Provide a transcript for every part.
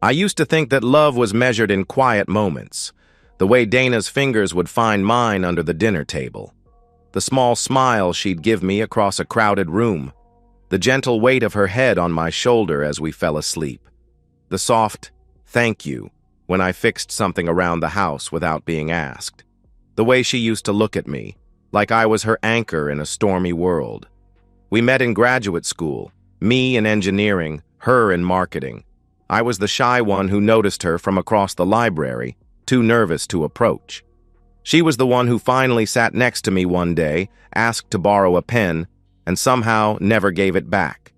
I used to think that love was measured in quiet moments, the way Dana's fingers would find mine under the dinner table, the small smile she'd give me across a crowded room, the gentle weight of her head on my shoulder as we fell asleep, the soft thank you when I fixed something around the house without being asked, the way she used to look at me, like I was her anchor in a stormy world. We met in graduate school, me in engineering, her in marketing. I was the shy one who noticed her from across the library, too nervous to approach. She was the one who finally sat next to me one day, asked to borrow a pen, and somehow never gave it back.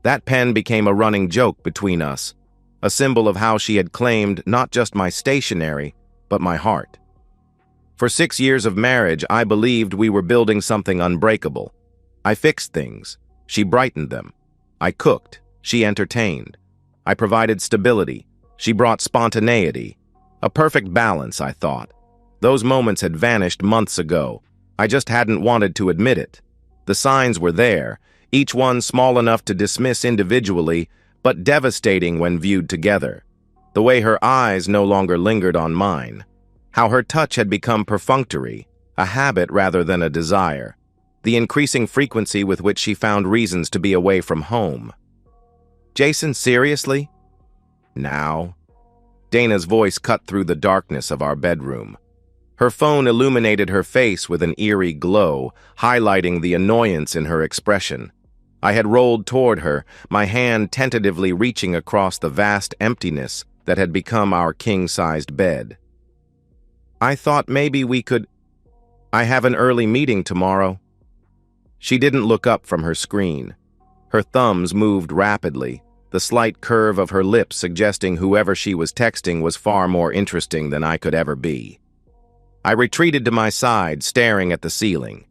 That pen became a running joke between us, a symbol of how she had claimed not just my stationery, but my heart. For 6 years of marriage, I believed we were building something unbreakable. I fixed things. She brightened them. I cooked. She entertained. I provided stability. She brought spontaneity. A perfect balance, I thought. Those moments had vanished months ago. I just hadn't wanted to admit it. The signs were there, each one small enough to dismiss individually, but devastating when viewed together. The way her eyes no longer lingered on mine. How her touch had become perfunctory, a habit rather than a desire. The increasing frequency with which she found reasons to be away from home. Jason, seriously? Now? Dana's voice cut through the darkness of our bedroom. Her phone illuminated her face with an eerie glow, highlighting the annoyance in her expression. I had rolled toward her, my hand tentatively reaching across the vast emptiness that had become our king-sized bed. I thought maybe we could... I have an early meeting tomorrow. She didn't look up from her screen. Her thumbs moved rapidly, the slight curve of her lips suggesting whoever she was texting was far more interesting than I could ever be. I retreated to my side, staring at the ceiling.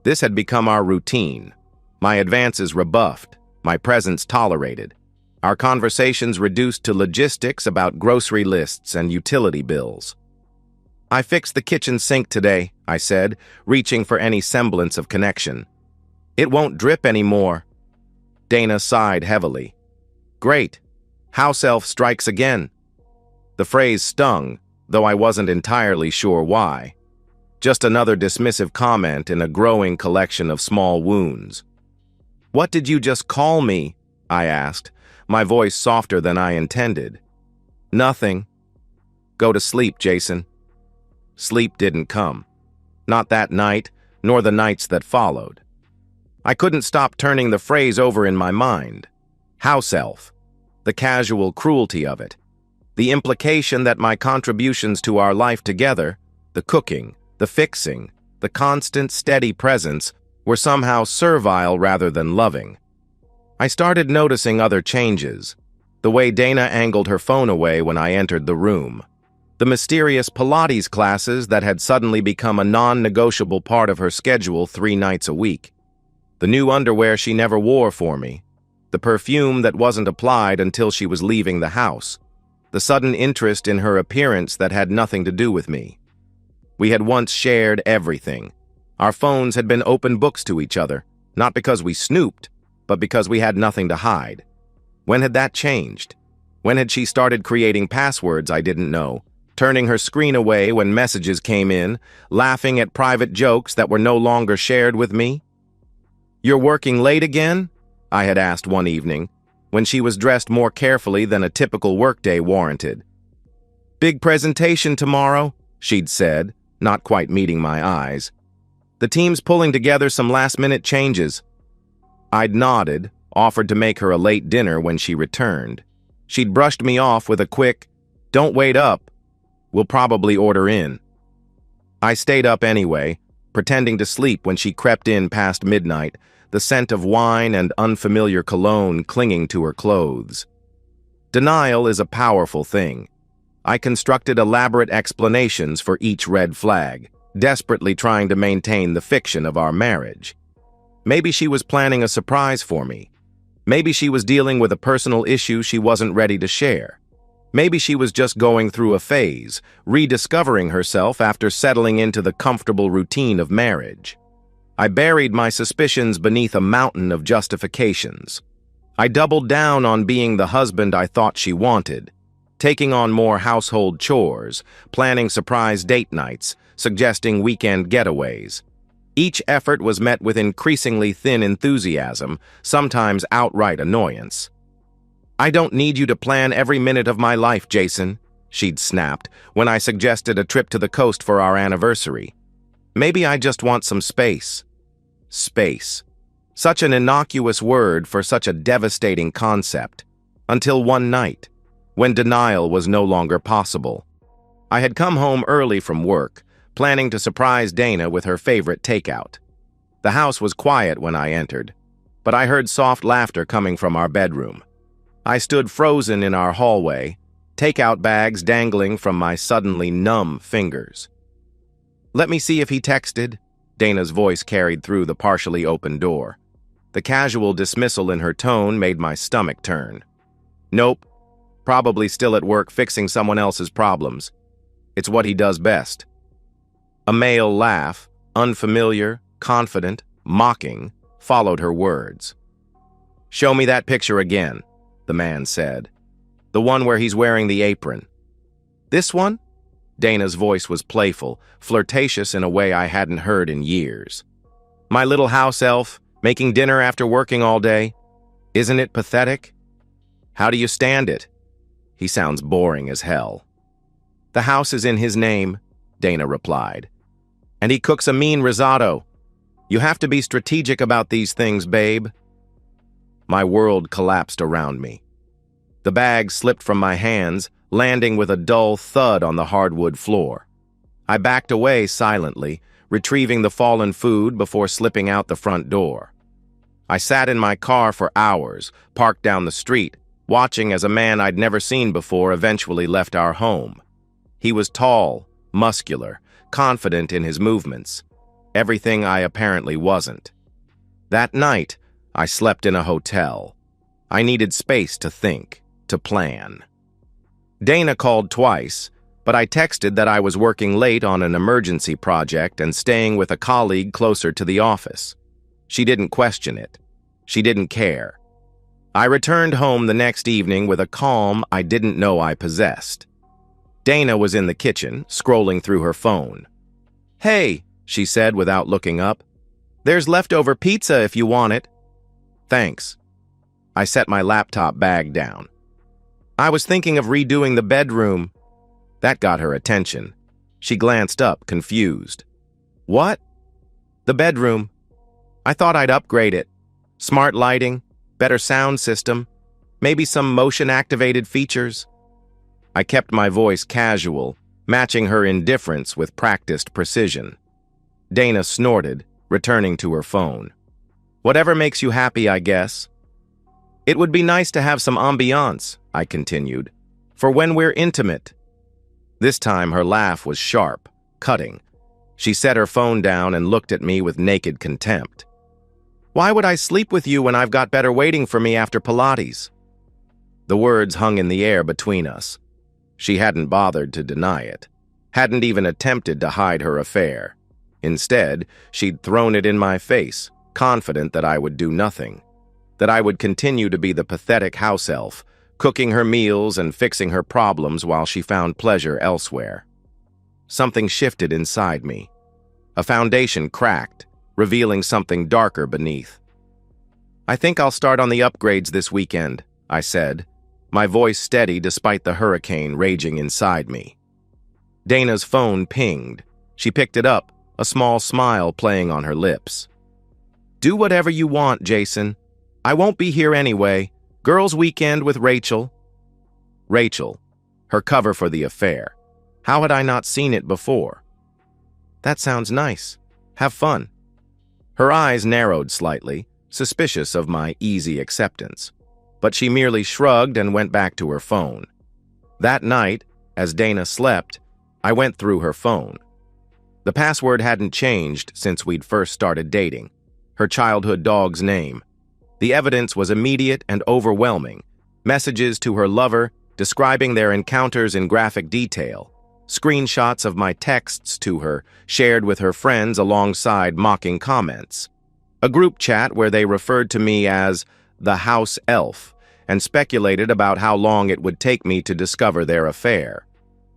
This had become our routine. My advances rebuffed, my presence tolerated. Our conversations reduced to logistics about grocery lists and utility bills. I fixed the kitchen sink today, I said, reaching for any semblance of connection. It won't drip anymore. Dana sighed heavily. Great. House elf strikes again. The phrase stung, though I wasn't entirely sure why. Just another dismissive comment in a growing collection of small wounds. What did you just call me? I asked, my voice softer than I intended. Nothing. Go to sleep, Jason. Sleep didn't come. Not that night, nor the nights that followed. I couldn't stop turning the phrase over in my mind. House elf. The casual cruelty of it. The implication that my contributions to our life together, the cooking, the fixing, the constant, steady presence, were somehow servile rather than loving. I started noticing other changes. The way Dana angled her phone away when I entered the room. The mysterious Pilates classes that had suddenly become a non-negotiable part of her schedule 3 nights a week. The new underwear she never wore for me. The perfume that wasn't applied until she was leaving the house. The sudden interest in her appearance that had nothing to do with me. We had once shared everything. Our phones had been open books to each other, not because we snooped, but because we had nothing to hide. When had that changed? When had she started creating passwords I didn't know, turning her screen away when messages came in, laughing at private jokes that were no longer shared with me? "You're working late again?" I had asked one evening, when she was dressed more carefully than a typical workday warranted. "Big presentation tomorrow," she'd said, not quite meeting my eyes. "The team's pulling together some last-minute changes." I'd nodded, offered to make her a late dinner when she returned. She'd brushed me off with a quick, "Don't wait up. We'll probably order in." I stayed up anyway, pretending to sleep when she crept in past midnight, the scent of wine and unfamiliar cologne clinging to her clothes. Denial is a powerful thing. I constructed elaborate explanations for each red flag, desperately trying to maintain the fiction of our marriage. Maybe she was planning a surprise for me. Maybe she was dealing with a personal issue she wasn't ready to share. Maybe she was just going through a phase, rediscovering herself after settling into the comfortable routine of marriage. I buried my suspicions beneath a mountain of justifications. I doubled down on being the husband I thought she wanted, taking on more household chores, planning surprise date nights, suggesting weekend getaways. Each effort was met with increasingly thin enthusiasm, sometimes outright annoyance. "I don't need you to plan every minute of my life, Jason," she'd snapped when I suggested a trip to the coast for our anniversary. "Maybe I just want some space." Space. Such an innocuous word for such a devastating concept. Until one night, when denial was no longer possible. I had come home early from work, planning to surprise Dana with her favorite takeout. The house was quiet when I entered, but I heard soft laughter coming from our bedroom. I stood frozen in our hallway, takeout bags dangling from my suddenly numb fingers. "Let me see if he texted," Dana's voice carried through the partially open door. The casual dismissal in her tone made my stomach turn. "Nope. Probably still at work fixing someone else's problems. It's what he does best." A male laugh, unfamiliar, confident, mocking, followed her words. "Show me that picture again," the man said. "The one where he's wearing the apron." "This one?" Dana's voice was playful, flirtatious in a way I hadn't heard in years. "My little house elf, making dinner after working all day. Isn't it pathetic? How do you stand it? He sounds boring as hell." "The house is in his name," Dana replied. "And he cooks a mean risotto. You have to be strategic about these things, babe." My world collapsed around me. The bag slipped from my hands, landing with a dull thud on the hardwood floor. I backed away silently, retrieving the fallen food before slipping out the front door. I sat in my car for hours, parked down the street, watching as a man I'd never seen before eventually left our home. He was tall, muscular, confident in his movements. Everything I apparently wasn't. That night, I slept in a hotel. I needed space to think, to plan. Dana called twice, but I texted that I was working late on an emergency project and staying with a colleague closer to the office. She didn't question it. She didn't care. I returned home the next evening with a calm I didn't know I possessed. Dana was in the kitchen, scrolling through her phone. "Hey," she said without looking up. "There's leftover pizza if you want it." "Thanks." I set my laptop bag down. "I was thinking of redoing the bedroom." That got her attention. She glanced up, confused. "What?" "The bedroom. I thought I'd upgrade it. Smart lighting, better sound system, maybe some motion-activated features." I kept my voice casual, matching her indifference with practiced precision. Dana snorted, returning to her phone. "Whatever makes you happy, I guess." "It would be nice to have some ambiance," I continued, "for when we're intimate." This time her laugh was sharp, cutting. She set her phone down and looked at me with naked contempt. "Why would I sleep with you when I've got better waiting for me after Pilates?" The words hung in the air between us. She hadn't bothered to deny it, hadn't even attempted to hide her affair. Instead, she'd thrown it in my face, confident that I would do nothing, that I would continue to be the pathetic house elf, cooking her meals and fixing her problems while she found pleasure elsewhere. Something shifted inside me. A foundation cracked, revealing something darker beneath. "I think I'll start on the upgrades this weekend," I said, my voice steady despite the hurricane raging inside me. Dana's phone pinged. She picked it up, a small smile playing on her lips. "Do whatever you want, Jason. I won't be here anyway. Girls' weekend with Rachel." Rachel, her cover for the affair. How had I not seen it before? "That sounds nice. Have fun." Her eyes narrowed slightly, suspicious of my easy acceptance, but she merely shrugged and went back to her phone. That night, as Dana slept, I went through her phone. The password hadn't changed since we'd first started dating. Her childhood dog's name. The evidence was immediate and overwhelming. Messages to her lover, describing their encounters in graphic detail. Screenshots of my texts to her, shared with her friends alongside mocking comments. A group chat where they referred to me as the house elf, and speculated about how long it would take me to discover their affair.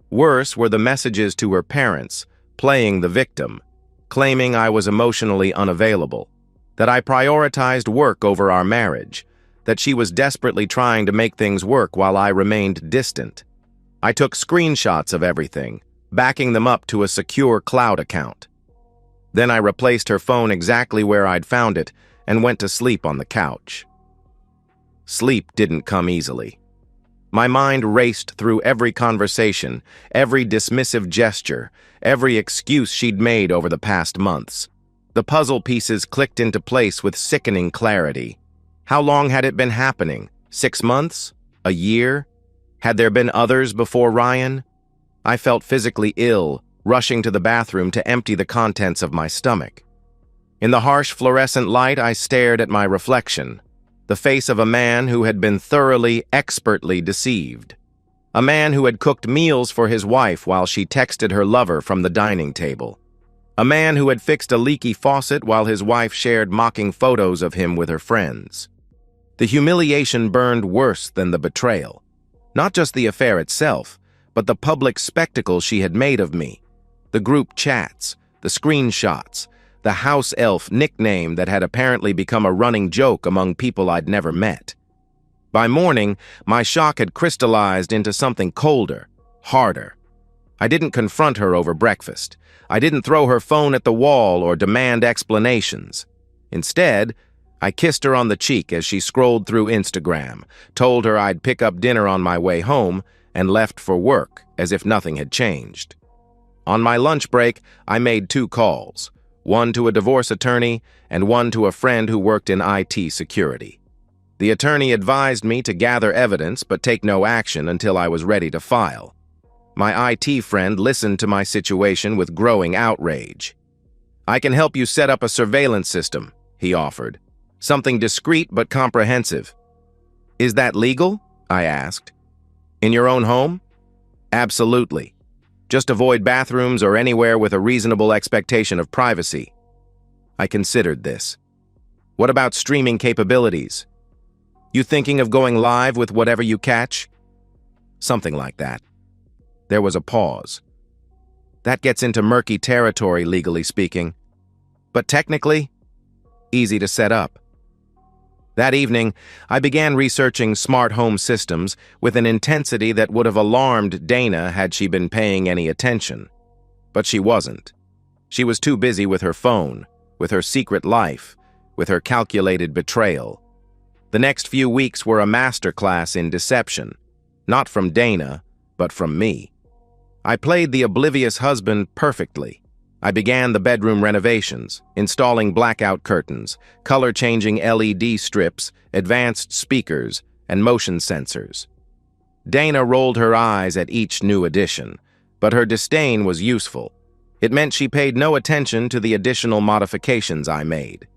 Worse were the messages to her parents, playing the victim, claiming I was emotionally unavailable, that I prioritized work over our marriage, that she was desperately trying to make things work while I remained distant. I took screenshots of everything, backing them up to a secure cloud account. Then I replaced her phone exactly where I'd found it and went to sleep on the couch. Sleep didn't come easily. My mind raced through every conversation, every dismissive gesture, every excuse she'd made over the past months. The puzzle pieces clicked into place with sickening clarity. How long had it been happening? 6 months? A year? Had there been others before Ryan? I felt physically ill, rushing to the bathroom to empty the contents of my stomach. In the harsh fluorescent light, I stared at my reflection, the face of a man who had been thoroughly, expertly deceived. A man who had cooked meals for his wife while she texted her lover from the dining table. A man who had fixed a leaky faucet while his wife shared mocking photos of him with her friends. The humiliation burned worse than the betrayal. Not just the affair itself, but the public spectacle she had made of me. The group chats, the screenshots, the house elf nickname that had apparently become a running joke among people I'd never met. By morning, my shock had crystallized into something colder, harder. I didn't confront her over breakfast. I didn't throw her phone at the wall or demand explanations. Instead, I kissed her on the cheek as she scrolled through Instagram, told her I'd pick up dinner on my way home, and left for work as if nothing had changed. On my lunch break, I made 2 calls, one to a divorce attorney and one to a friend who worked in IT security. The attorney advised me to gather evidence but take no action until I was ready to file. My IT friend listened to my situation with growing outrage. "I can help you set up a surveillance system," he offered. "Something discreet but comprehensive." "Is that legal?" I asked. "In your own home?" "Absolutely. Just avoid bathrooms or anywhere with a reasonable expectation of privacy." I considered this. "What about streaming capabilities? You thinking of going live with whatever you catch?" "Something like that." There was a pause. "That gets into murky territory, legally speaking. But technically, easy to set up." That evening, I began researching smart home systems with an intensity that would have alarmed Dana had she been paying any attention. But she wasn't. She was too busy with her phone, with her secret life, with her calculated betrayal. The next few weeks were a masterclass in deception, not from Dana, but from me. I played the oblivious husband perfectly. I began the bedroom renovations, installing blackout curtains, color-changing LED strips, advanced speakers, and motion sensors. Dana rolled her eyes at each new addition, but her disdain was useful. It meant she paid no attention to the additional modifications I made.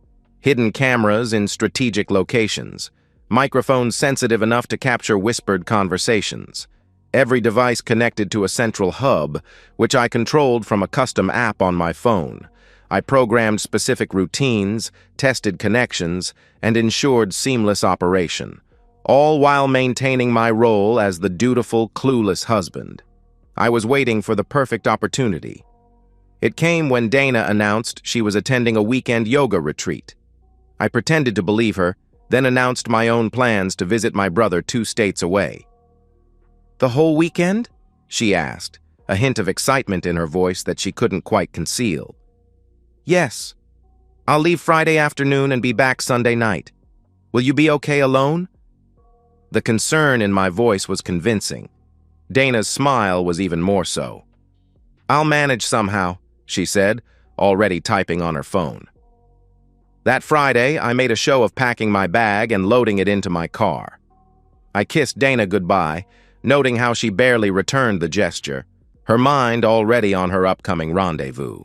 Hidden cameras in strategic locations, microphones sensitive enough to capture whispered conversations. Every device connected to a central hub, which I controlled from a custom app on my phone. I programmed specific routines, tested connections, and ensured seamless operation, all while maintaining my role as the dutiful, clueless husband. I was waiting for the perfect opportunity. It came when Dana announced she was attending a weekend yoga retreat. I pretended to believe her, then announced my own plans to visit my brother 2 states away. "The whole weekend?" she asked, a hint of excitement in her voice that she couldn't quite conceal. "Yes. I'll leave Friday afternoon and be back Sunday night. Will you be okay alone?" The concern in my voice was convincing. Dana's smile was even more so. "I'll manage somehow," she said, already typing on her phone. That Friday, I made a show of packing my bag and loading it into my car. I kissed Dana goodbye, noting how she barely returned the gesture, her mind already on her upcoming rendezvous.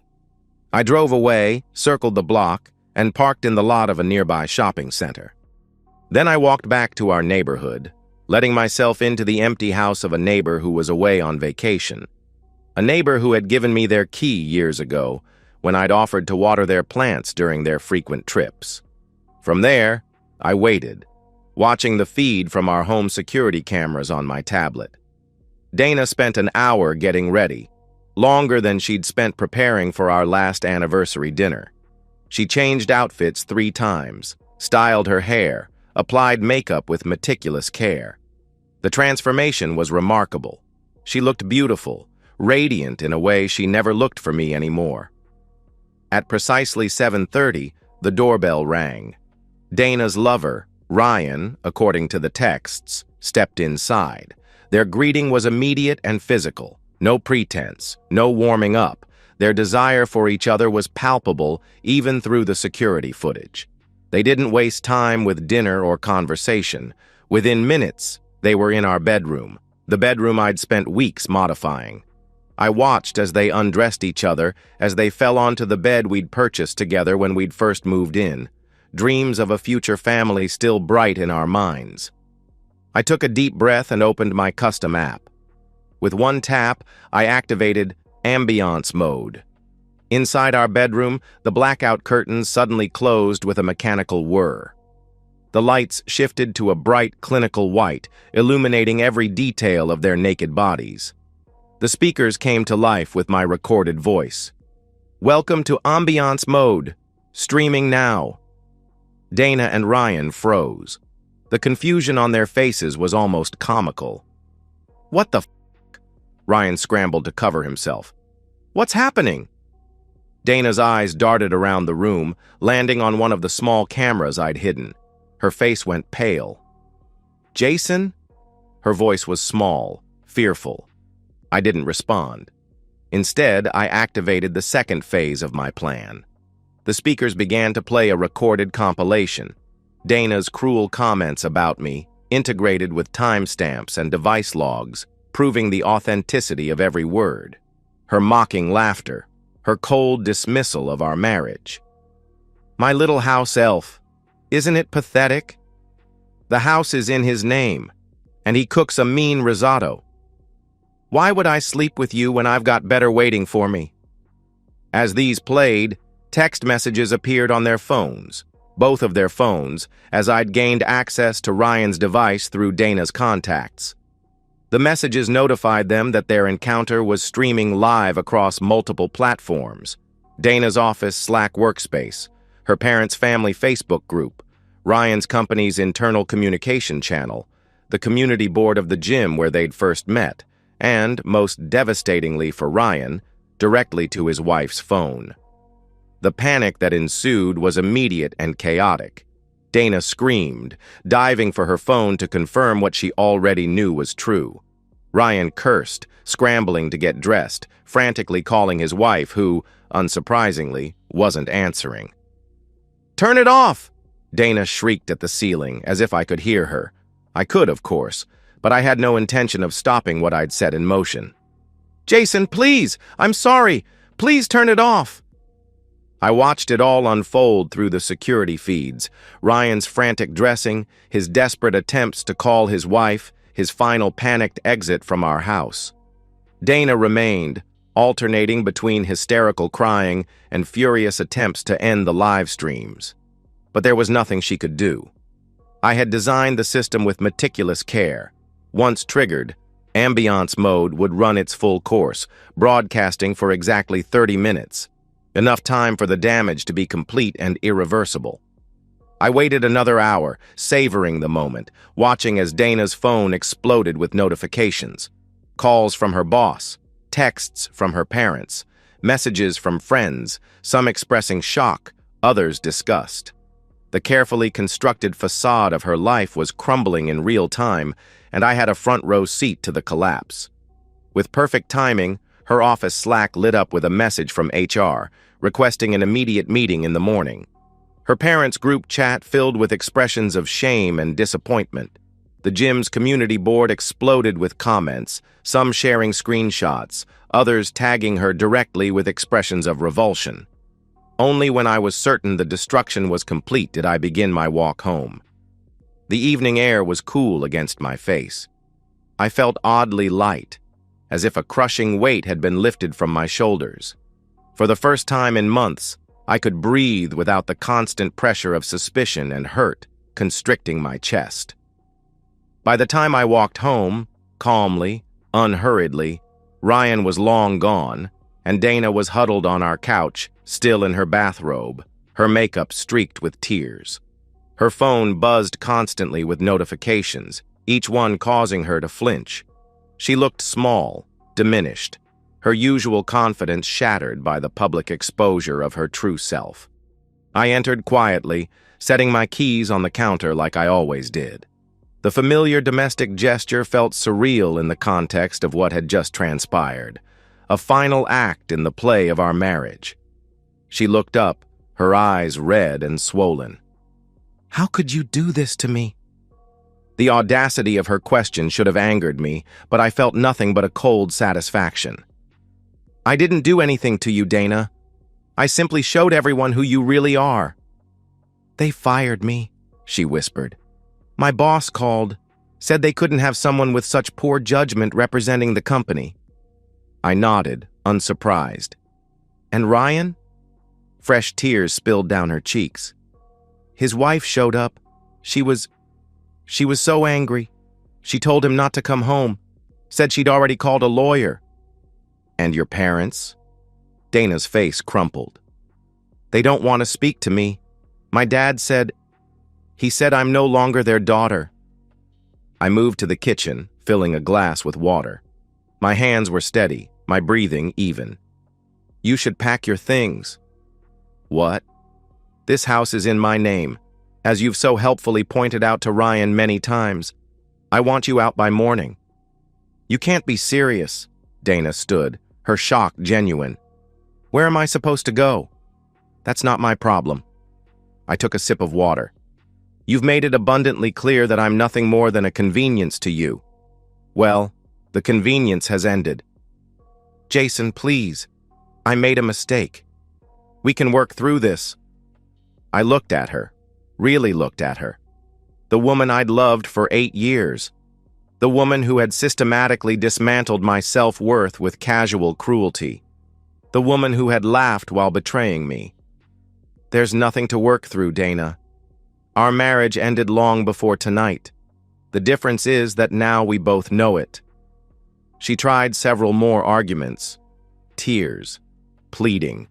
I drove away, circled the block, and parked in the lot of a nearby shopping center. Then I walked back to our neighborhood, letting myself into the empty house of a neighbor who was away on vacation. A neighbor who had given me their key years ago, when I'd offered to water their plants during their frequent trips. From there, I waited, watching the feed from our home security cameras on my tablet. Dana spent an hour getting ready, longer than she'd spent preparing for our last anniversary dinner. She changed outfits 3 times, styled her hair, applied makeup with meticulous care. The transformation was remarkable. She looked beautiful, radiant in a way she never looked for me anymore. At precisely 7:30, the doorbell rang. Dana's lover, Ryan, according to the texts, stepped inside. Their greeting was immediate and physical. No pretense, no warming up. Their desire for each other was palpable even through the security footage. They didn't waste time with dinner or conversation. Within minutes, they were in our bedroom, the bedroom I'd spent weeks modifying. I watched as they undressed each other, as they fell onto the bed we'd purchased together when we'd first moved in, dreams of a future family still bright in our minds. I took a deep breath and opened my custom app. With one tap, I activated ambiance mode. Inside our bedroom, the blackout curtains suddenly closed with a mechanical whir. The lights shifted to a bright, clinical white, illuminating every detail of their naked bodies. The speakers came to life with my recorded voice. "Welcome to ambiance mode. Streaming now." Dana and Ryan froze. The confusion on their faces was almost comical. "What the f***?" Ryan scrambled to cover himself. "What's happening?" Dana's eyes darted around the room, landing on one of the small cameras I'd hidden. Her face went pale. "Jason?" Her voice was small, fearful. I didn't respond. Instead, I activated the second phase of my plan. The speakers began to play a recorded compilation. Dana's cruel comments about me, integrated with timestamps and device logs, proving the authenticity of every word. Her mocking laughter, her cold dismissal of our marriage. "My little house elf, isn't it pathetic? The house is in his name, and he cooks a mean risotto. Why would I sleep with you when I've got better waiting for me?" As these played, text messages appeared on their phones, both of their phones, as I'd gained access to Ryan's device through Dana's contacts. The messages notified them that their encounter was streaming live across multiple platforms: Dana's office Slack workspace, her parents' family Facebook group, Ryan's company's internal communication channel, the community board of the gym where they'd first met, and, most devastatingly for Ryan, directly to his wife's phone. The panic that ensued was immediate and chaotic. Dana screamed, diving for her phone to confirm what she already knew was true. Ryan cursed, scrambling to get dressed, frantically calling his wife, who, unsurprisingly, wasn't answering. "Turn it off!" Dana shrieked at the ceiling, as if I could hear her. I could, of course, but I had no intention of stopping what I'd set in motion. "Jason, please! I'm sorry! Please turn it off!" I watched it all unfold through the security feeds, Ryan's frantic dressing, his desperate attempts to call his wife, his final panicked exit from our house. Dana remained, alternating between hysterical crying and furious attempts to end the live streams. But there was nothing she could do. I had designed the system with meticulous care. Once triggered, ambiance mode would run its full course, broadcasting for exactly 30 minutes. Enough time for the damage to be complete and irreversible. I waited another hour, savoring the moment, watching as Dana's phone exploded with notifications. Calls from her boss, texts from her parents, messages from friends, some expressing shock, others disgust. The carefully constructed facade of her life was crumbling in real time, and I had a front-row seat to the collapse. With perfect timing, her office Slack lit up with a message from HR, requesting an immediate meeting in the morning. Her parents' group chat filled with expressions of shame and disappointment. The gym's community board exploded with comments, some sharing screenshots, others tagging her directly with expressions of revulsion. Only when I was certain the destruction was complete did I begin my walk home. The evening air was cool against my face. I felt oddly light, as if a crushing weight had been lifted from my shoulders. For the first time in months, I could breathe without the constant pressure of suspicion and hurt. constricting my chest. By the time I walked home, calmly, unhurriedly, Ryan was long gone, and Dana was huddled on our couch, still in her bathrobe, her makeup streaked with tears. Her phone buzzed constantly with notifications, each one causing her to flinch. She looked small, diminished, her usual confidence shattered by the public exposure of her true self. I entered quietly, setting my keys on the counter like I always did. The familiar domestic gesture felt surreal in the context of what had just transpired, a final act in the play of our marriage. She looked up, her eyes red and swollen. "How could you do this to me?" The audacity of her question should have angered me, but I felt nothing but a cold satisfaction. "I didn't do anything to you, Dana. I simply showed everyone who you really are." "They fired me," she whispered. "My boss called, said they couldn't have someone with such poor judgment representing the company." I nodded, unsurprised. "And Ryan?" Fresh tears spilled down her cheeks. "His wife showed up. She was so angry. She told him not to come home, said she'd already called a lawyer." "And your parents?" Dana's face crumpled. "They don't want to speak to me. My dad said, he said I'm no longer their daughter." I moved to the kitchen, filling a glass with water. My hands were steady, my breathing even. "You should pack your things." "What?" "This house is in my name, as you've so helpfully pointed out to Ryan many times. I want you out by morning." "You can't be serious." Dana stood, her shock genuine. "Where am I supposed to go?" "That's not my problem." I took a sip of water. "You've made it abundantly clear that I'm nothing more than a convenience to you." "Well, the convenience has ended." "Jason, please. I made a mistake. We can work through this." I looked at her, really looked at her. The woman I'd loved for 8 years. The woman who had systematically dismantled my self-worth with casual cruelty. The woman who had laughed while betraying me. "There's nothing to work through, Dana. Our marriage ended long before tonight. The difference is that now we both know it." She tried several more arguments. Tears. Pleading.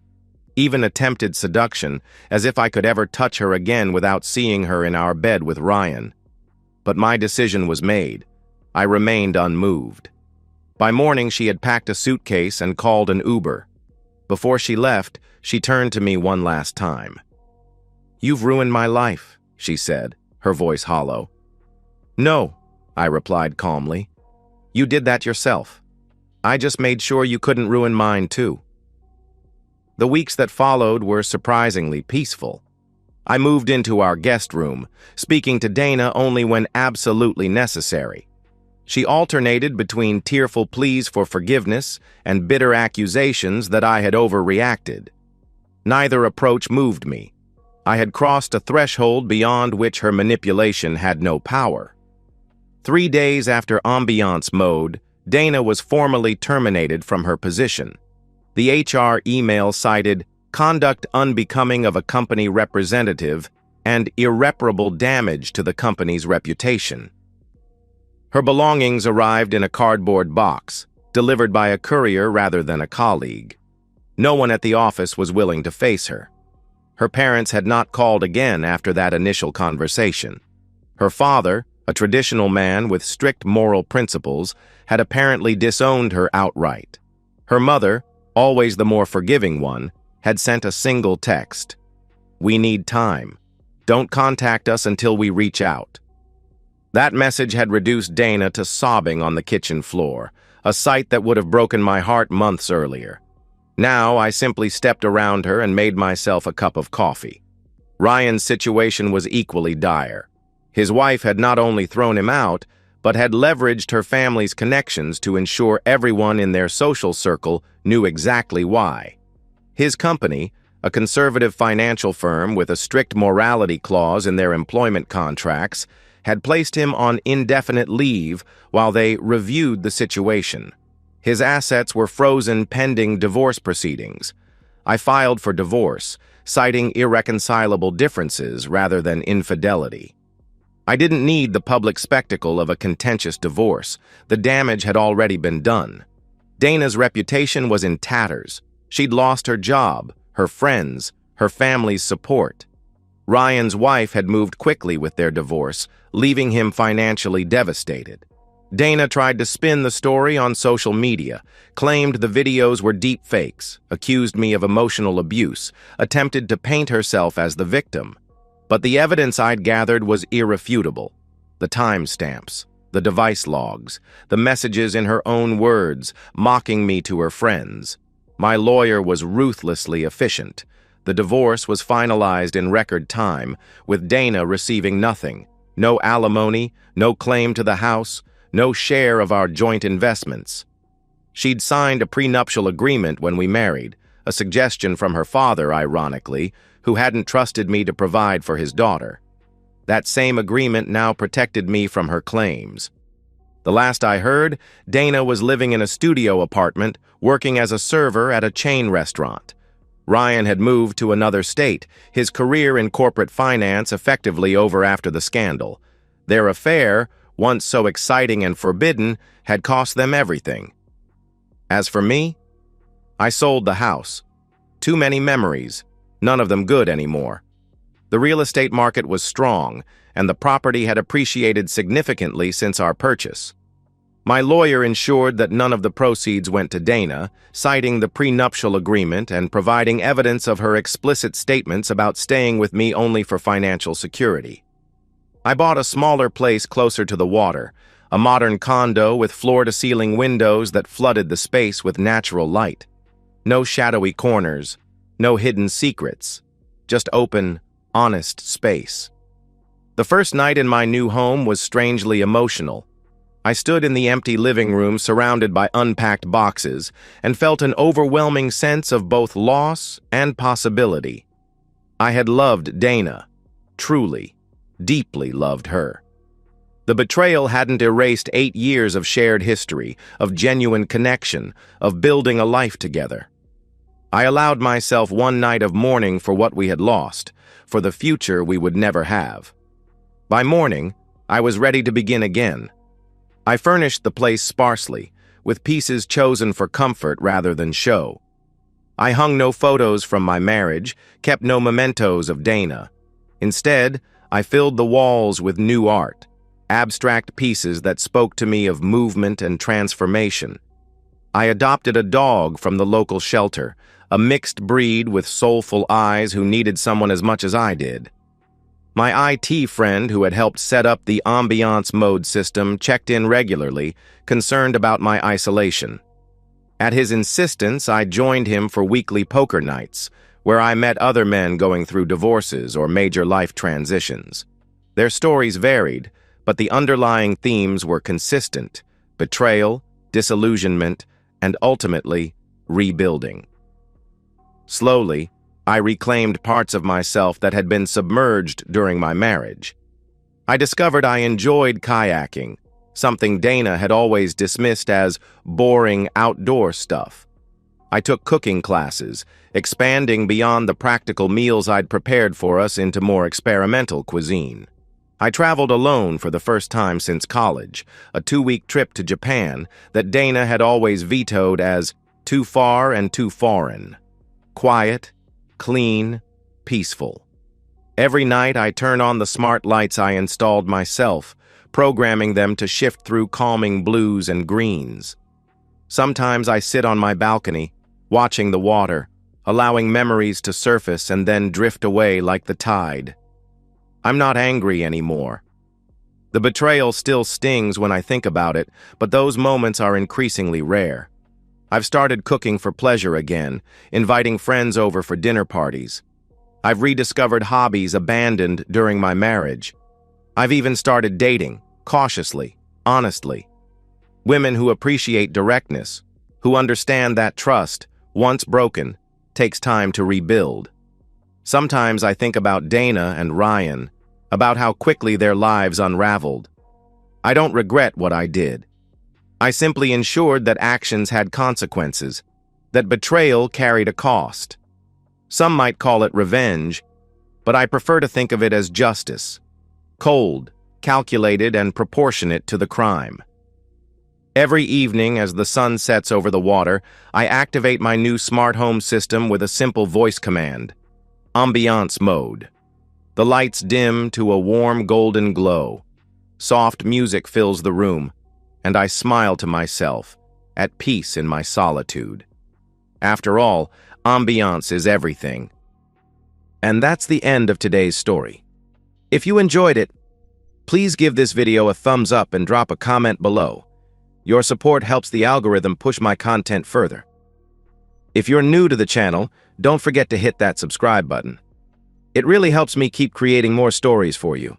Even attempted seduction, as if I could ever touch her again without seeing her in our bed with Ryan. But my decision was made. I remained unmoved. By morning, she had packed a suitcase and called an Uber. Before she left, she turned to me one last time. "You've ruined my life," she said, her voice hollow. "No," I replied calmly. "You did that yourself. I just made sure you couldn't ruin mine too." The weeks that followed were surprisingly peaceful. I moved into our guest room, speaking to Dana only when absolutely necessary. She alternated between tearful pleas for forgiveness and bitter accusations that I had overreacted. Neither approach moved me. I had crossed a threshold beyond which her manipulation had no power. 3 days after ambiance mode, Dana was formally terminated from her position. The HR email cited conduct unbecoming of a company representative and irreparable damage to the company's reputation. Her belongings arrived in a cardboard box, delivered by a courier rather than a colleague. No one at the office was willing to face her. Her parents had not called again after that initial conversation. Her father, a traditional man with strict moral principles, had apparently disowned her outright. Her mother, always the more forgiving one, had sent a single text. "We need time. Don't contact us until we reach out." That message had reduced Dana to sobbing on the kitchen floor, a sight that would have broken my heart months earlier. Now I simply stepped around her and made myself a cup of coffee. Ryan's situation was equally dire. His wife had not only thrown him out, but had leveraged her family's connections to ensure everyone in their social circle knew exactly why. His company, a conservative financial firm with a strict morality clause in their employment contracts, had placed him on indefinite leave while they reviewed the situation. His assets were frozen pending divorce proceedings. I filed for divorce, citing irreconcilable differences rather than infidelity. I didn't need the public spectacle of a contentious divorce. The damage had already been done. Dana's reputation was in tatters. She'd lost her job, her friends, her family's support. Ryan's wife had moved quickly with their divorce, leaving him financially devastated. Dana tried to spin the story on social media, claimed the videos were deep fakes, accused me of emotional abuse, attempted to paint herself as the victim. But the evidence I'd gathered was irrefutable. The timestamps, the device logs, the messages in her own words, mocking me to her friends. My lawyer was ruthlessly efficient. The divorce was finalized in record time, with Dana receiving nothing. No alimony, no claim to the house, no share of our joint investments. She'd signed a prenuptial agreement when we married, a suggestion from her father, ironically, who hadn't trusted me to provide for his daughter. That same agreement now protected me from her claims. The last I heard, Dana was living in a studio apartment, working as a server at a chain restaurant. Ryan had moved to another state, his career in corporate finance effectively over after the scandal. Their affair, once so exciting and forbidden, had cost them everything. As for me, I sold the house. Too many memories, none of them good anymore. The real estate market was strong, and the property had appreciated significantly since our purchase. My lawyer ensured that none of the proceeds went to Dana, citing the prenuptial agreement and providing evidence of her explicit statements about staying with me only for financial security. I bought a smaller place closer to the water, a modern condo with floor-to-ceiling windows that flooded the space with natural light. No shadowy corners, no hidden secrets, just open, honest space. The first night in my new home was strangely emotional. I stood in the empty living room surrounded by unpacked boxes and felt an overwhelming sense of both loss and possibility. I had loved Dana, truly, deeply loved her. The betrayal hadn't erased 8 years of shared history, of genuine connection, of building a life together. I allowed myself one night of mourning for what we had lost, for the future we would never have. By morning, I was ready to begin again. I furnished the place sparsely, with pieces chosen for comfort rather than show. I hung no photos from my marriage, kept no mementos of Dana. Instead, I filled the walls with new art, abstract pieces that spoke to me of movement and transformation. I adopted a dog from the local shelter, a mixed breed with soulful eyes who needed someone as much as I did. My IT friend who had helped set up the ambiance mode system checked in regularly, concerned about my isolation. At his insistence, I joined him for weekly poker nights, where I met other men going through divorces or major life transitions. Their stories varied, but the underlying themes were consistent: betrayal, disillusionment, and ultimately, rebuilding. Slowly, I reclaimed parts of myself that had been submerged during my marriage. I discovered I enjoyed kayaking, something Dana had always dismissed as boring outdoor stuff. I took cooking classes, expanding beyond the practical meals I'd prepared for us into more experimental cuisine. I traveled alone for the first time since college, a 2-week trip to Japan that Dana had always vetoed as too far and too foreign. Quiet, clean, peaceful. Every night I turn on the smart lights I installed myself, programming them to shift through calming blues and greens. Sometimes I sit on my balcony, watching the water, allowing memories to surface and then drift away like the tide. I'm not angry anymore. The betrayal still stings when I think about it, but those moments are increasingly rare. I've started cooking for pleasure again, inviting friends over for dinner parties. I've rediscovered hobbies abandoned during my marriage. I've even started dating, cautiously, honestly. Women who appreciate directness, who understand that trust, once broken, takes time to rebuild. Sometimes I think about Dana and Ryan, about how quickly their lives unraveled. I don't regret what I did. I simply ensured that actions had consequences, that betrayal carried a cost. Some might call it revenge, but I prefer to think of it as justice. Cold, calculated and proportionate to the crime. Every evening as the sun sets over the water, I activate my new smart home system with a simple voice command, ambiance mode. The lights dim to a warm golden glow. Soft music fills the room, and I smile to myself, at peace in my solitude. After all, ambiance is everything. And that's the end of today's story. If you enjoyed it, please give this video a thumbs up and drop a comment below. Your support helps the algorithm push my content further. If you're new to the channel, don't forget to hit that subscribe button. It really helps me keep creating more stories for you.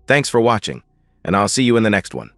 Thanks for watching, and I'll see you in the next one.